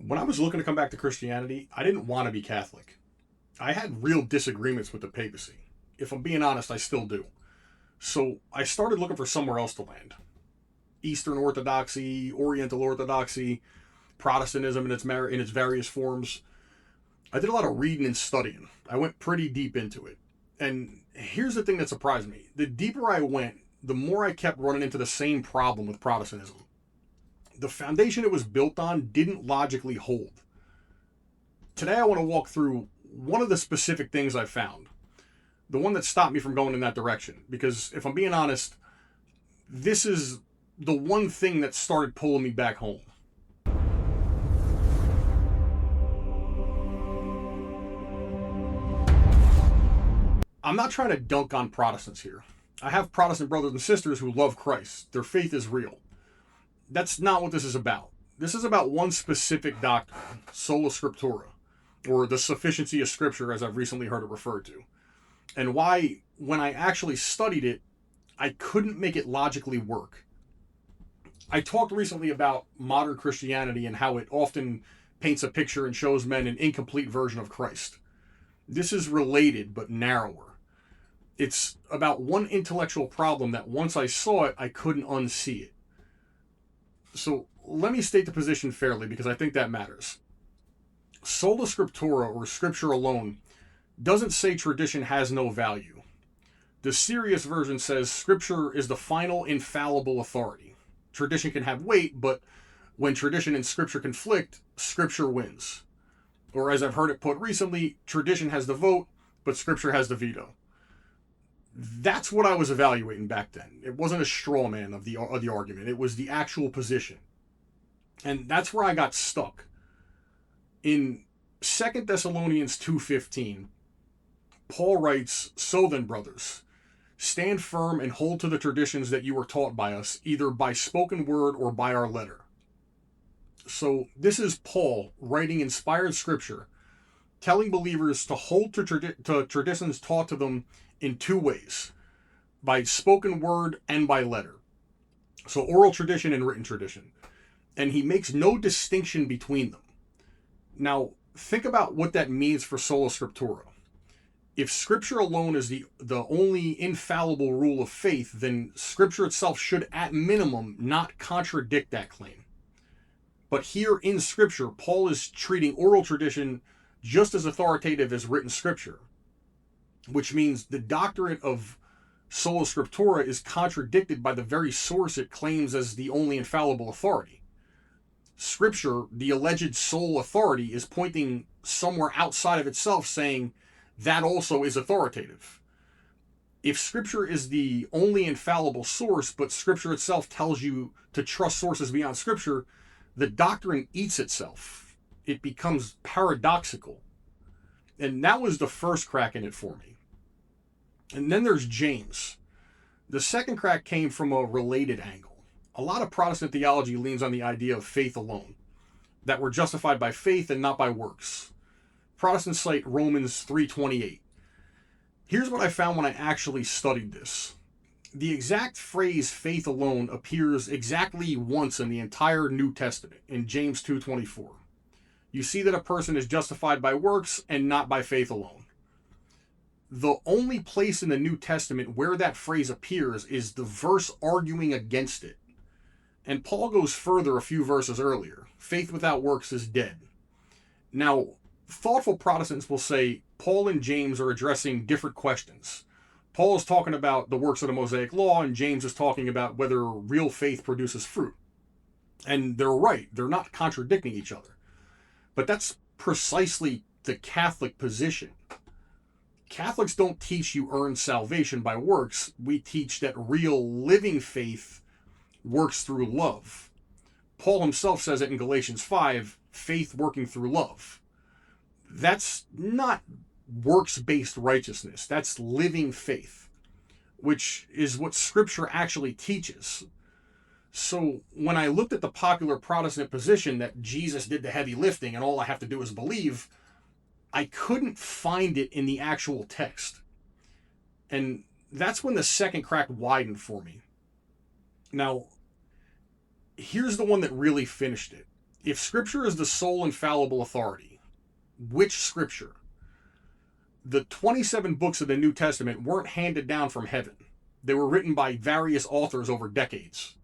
When I was looking to come back to Christianity, I didn't want to be Catholic. I had real disagreements with the papacy. If I'm being honest, I still do. So I started looking for somewhere else to land. Eastern Orthodoxy, Oriental Orthodoxy, Protestantism in its various forms. I did a lot of reading and studying. I went pretty deep into it. And here's the thing that surprised me. The deeper I went, the more I kept running into the same problem with Protestantism. The foundation it was built on didn't logically hold. Today I want to walk through one of the specific things I found. The one that stopped me from going in that direction. Because if I'm being honest, this is the one thing that started pulling me back home. I'm not trying to dunk on Protestants here. I have Protestant brothers and sisters who love Christ. Their faith is real. That's not what this is about. This is about one specific doctrine, Sola Scriptura, or the sufficiency of Scripture, as I've recently heard it referred to. And why, when I actually studied it, I couldn't make it logically work. I talked recently about modern Christianity and how it often paints a picture and shows men an incomplete version of Christ. This is related, but narrower. It's about one intellectual problem that once I saw it, I couldn't unsee it. So let me state the position fairly because I think that matters. Sola Scriptura, or Scripture alone, doesn't say tradition has no value. The serious version says Scripture is the final infallible authority. Tradition can have weight, but when tradition and Scripture conflict, Scripture wins. Or as I've heard it put recently, tradition has the vote, but Scripture has the veto. That's what I was evaluating back then. It wasn't a straw man of the argument. It was the actual position. And that's where I got stuck. In 2 Thessalonians 2:15, Paul writes, "So then, brothers, stand firm and hold to the traditions that you were taught by us, either by spoken word or by our letter." So this is Paul writing inspired scripture, telling believers to hold to traditions taught to them in two ways, by spoken word and by letter. So oral tradition and written tradition. And he makes no distinction between them. Now, think about what that means for Sola Scriptura. If Scripture alone is the only infallible rule of faith, then Scripture itself should, at minimum, not contradict that claim. But here in Scripture, Paul is treating oral tradition just as authoritative as written Scripture, which means the doctrine of Sola Scriptura is contradicted by the very source it claims as the only infallible authority. Scripture, the alleged sole authority, is pointing somewhere outside of itself, saying that also is authoritative. If Scripture is the only infallible source, but Scripture itself tells you to trust sources beyond Scripture, the doctrine eats itself. It becomes paradoxical. And that was the first crack in it for me. And then there's James. The second crack came from a related angle. A lot of Protestant theology leans on the idea of faith alone, that we're justified by faith and not by works. Protestants cite Romans 3:28. Here's what I found when I actually studied this. The exact phrase faith alone appears exactly once in the entire New Testament, in James 2:24. You see that a person is justified by works and not by faith alone. The only place in the New Testament where that phrase appears is the verse arguing against it. And Paul goes further a few verses earlier. Faith without works is dead. Now, thoughtful Protestants will say Paul and James are addressing different questions. Paul is talking about the works of the Mosaic Law, and James is talking about whether real faith produces fruit. And they're right. They're not contradicting each other. But that's precisely the Catholic position. Catholics don't teach you earn salvation by works. We teach that real living faith works through love. Paul himself says it in Galatians 5, faith working through love. That's not works-based righteousness. That's living faith, which is what Scripture actually teaches. So when I looked at the popular Protestant position that Jesus did the heavy lifting and all I have to do is believe, I couldn't find it in the actual text. And that's when the second crack widened for me. Now, here's the one that really finished it. If Scripture is the sole infallible authority, which Scripture? The 27 books of the New Testament weren't handed down from heaven. They were written by various authors over decades.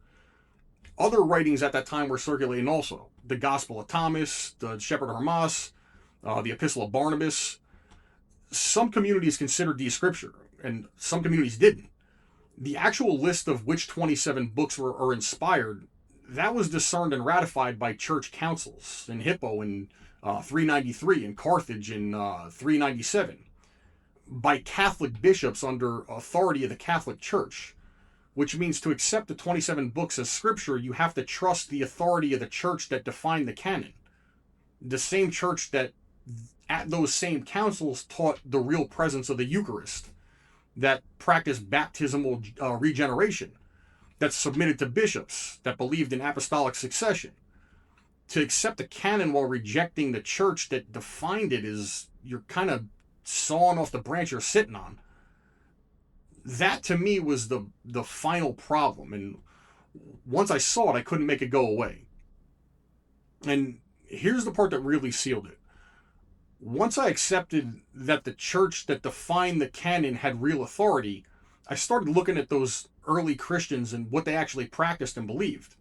Other writings at that time were circulating also. The Gospel of Thomas, the Shepherd of Hermas, the Epistle of Barnabas. Some communities considered these Scripture, and some communities didn't. The actual list of which 27 books are inspired, that was discerned and ratified by church councils in Hippo in 393, in Carthage in 397, by Catholic bishops under authority of the Catholic Church, which means to accept the 27 books as Scripture, you have to trust the authority of the church that defined the canon. The same church that at those same councils taught the real presence of the Eucharist, that practiced baptismal regeneration, that submitted to bishops, that believed in apostolic succession. To accept the canon while rejecting the church that defined it is, you're kind of sawing off the branch you're sitting on. That to me was the final problem, and once I saw it, I couldn't make it go away. And here's the part that really sealed it. Once I accepted that the church that defined the canon had real authority, I started looking at those early Christians and what they actually practiced and believed.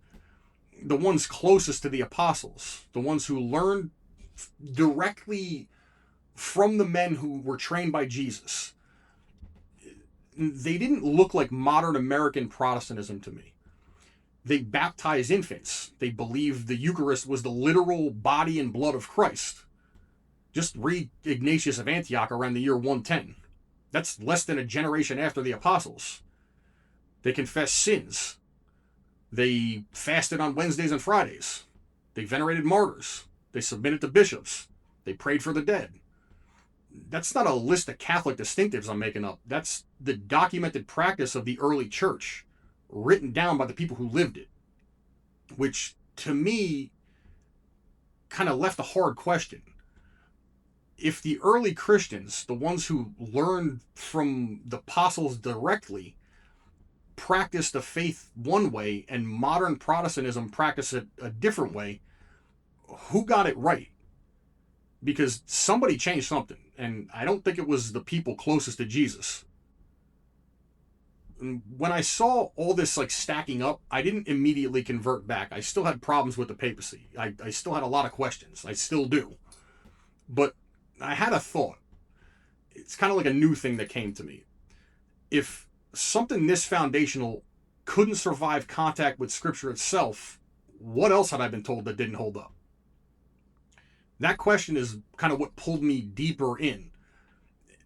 The ones closest to the apostles, the ones who learned directly from the men who were trained by Jesus. They didn't look like modern American Protestantism to me. They baptized infants. They believed the Eucharist was the literal body and blood of Christ. Just read Ignatius of Antioch around the year 110. That's less than a generation after the apostles. They confessed sins. They fasted on Wednesdays and Fridays. They venerated martyrs. They submitted to bishops. They prayed for the dead. That's not a list of Catholic distinctives I'm making up. That's the documented practice of the early church, written down by the people who lived it. Which, to me, kind of left a hard question. If the early Christians, the ones who learned from the apostles directly, practiced the faith one way and modern Protestantism practiced it a different way, who got it right? Because somebody changed something, and I don't think it was the people closest to Jesus. And when I saw all this stacking up, I didn't immediately convert back. I still had problems with the papacy. I still had a lot of questions. I still do. But I had a thought. It's kind of like a new thing that came to me. If something this foundational couldn't survive contact with Scripture itself, what else had I been told that didn't hold up? That question is kind of what pulled me deeper in.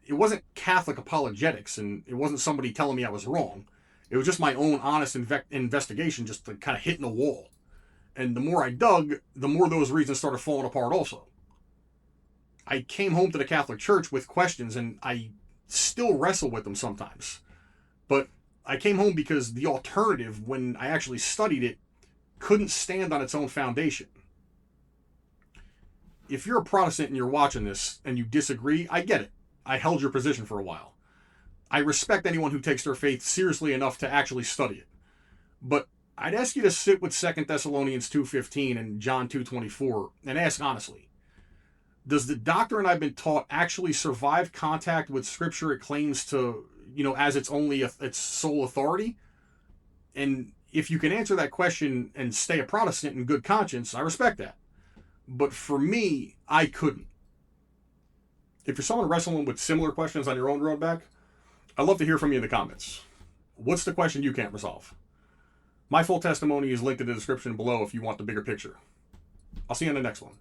It wasn't Catholic apologetics, and it wasn't somebody telling me I was wrong. It was just my own honest investigation, just kind of hitting a wall. And the more I dug, the more those reasons started falling apart also. I came home to the Catholic Church with questions, and I still wrestle with them sometimes. But I came home because the alternative, when I actually studied it, couldn't stand on its own foundation. If you're a Protestant and you're watching this and you disagree, I get it. I held your position for a while. I respect anyone who takes their faith seriously enough to actually study it. But I'd ask you to sit with 2 Thessalonians 2:15 and John 2:24 and ask honestly, does the doctrine I've been taught actually survive contact with Scripture it claims to, as its sole authority? And if you can answer that question and stay a Protestant in good conscience, I respect that. But for me, I couldn't. If you're someone wrestling with similar questions on your own road back, I'd love to hear from you in the comments. What's the question you can't resolve? My full testimony is linked in the description below if you want the bigger picture. I'll see you on the next one.